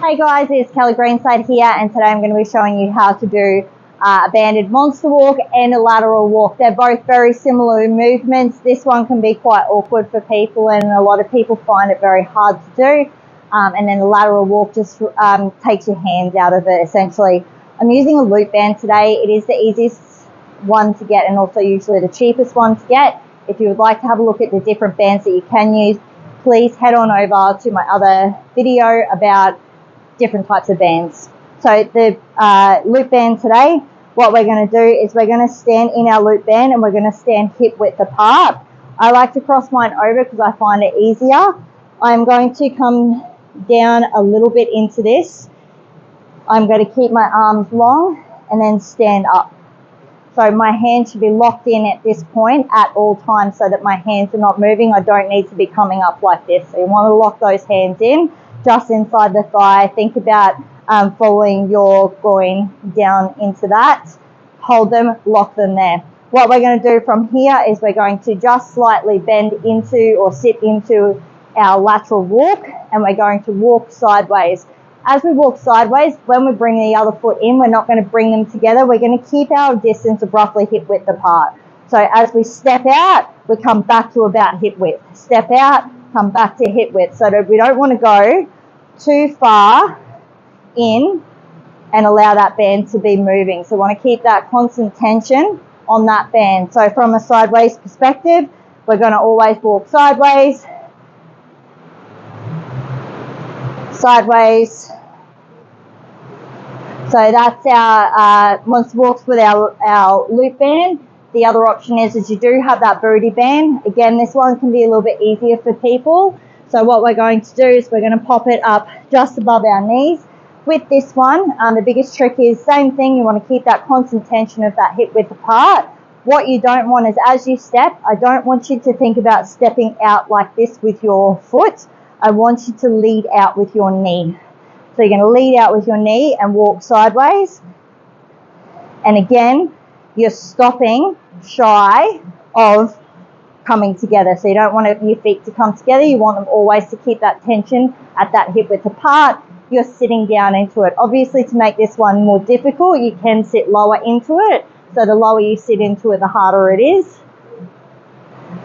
Hey guys, it's Kelly Greenside here, and today I'm going to be showing you how to do a banded monster walk and a lateral walk. They're both very similar movements. This one can be quite awkward for people, and a lot of people find it very hard to do. And then the lateral walk just takes your hands out of it, essentially. I'm using a loop band today. It is the easiest one to get and also usually the cheapest one to get. If you would like to have a look at the different bands that you can use, please head on over to my other video about different types of bands. So the loop band today, what we're going to do is we're going to stand in our loop band and we're going to stand hip width apart. I like to cross mine over because I find it easier. I'm going to come down a little bit into this. I'm going to keep my arms long and then stand up. So my hands should be locked in at this point at all times so that my hands are not moving. I don't need to be coming up like this. So you want to lock those hands in just inside the thigh. Think about following your groin down into that. Hold them, lock them there. What we're going to do from here is we're going to just slightly bend into or sit into our lateral walk, and we're going to walk sideways. As we walk sideways, when we bring the other foot in, we're not going to bring them together. We're going to keep our distance of roughly hip width apart. So as we step out, we come back to about hip width. Step out, come back to hip width. So that we don't want to go too far in and allow that band to be moving. So we want to keep that constant tension on that band. So from a sideways perspective, we're going to always walk sideways, sideways. So that's our monster walks with our loop band. The other option is you do have that booty band. Again, this one can be a little bit easier for people. So what we're going to do is we're going to pop it up just above our knees. With this one, the biggest trick is same thing. You want to keep that constant tension of that hip width apart. What you don't want is as you step, I don't want you to think about stepping out like this with your foot. I want you to lead out with your knee. So you're going to lead out with your knee and walk sideways. And again, you're stopping shy of coming together. So you don't want your feet to come together. You want them always to keep that tension at that hip width apart. You're sitting down into it. Obviously, to make this one more difficult, you can sit lower into it. So the lower you sit into it, the harder it is.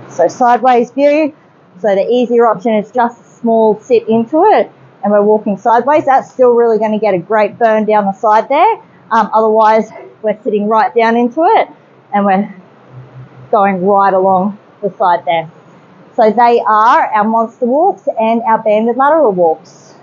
So sideways view. So the easier option is just a small sit into it. And we're walking sideways. That's still really going to get a great burn down the side there. Otherwise, we're sitting right down into it and we're going right along the side there. So they are our monster walks and our banded lateral walks.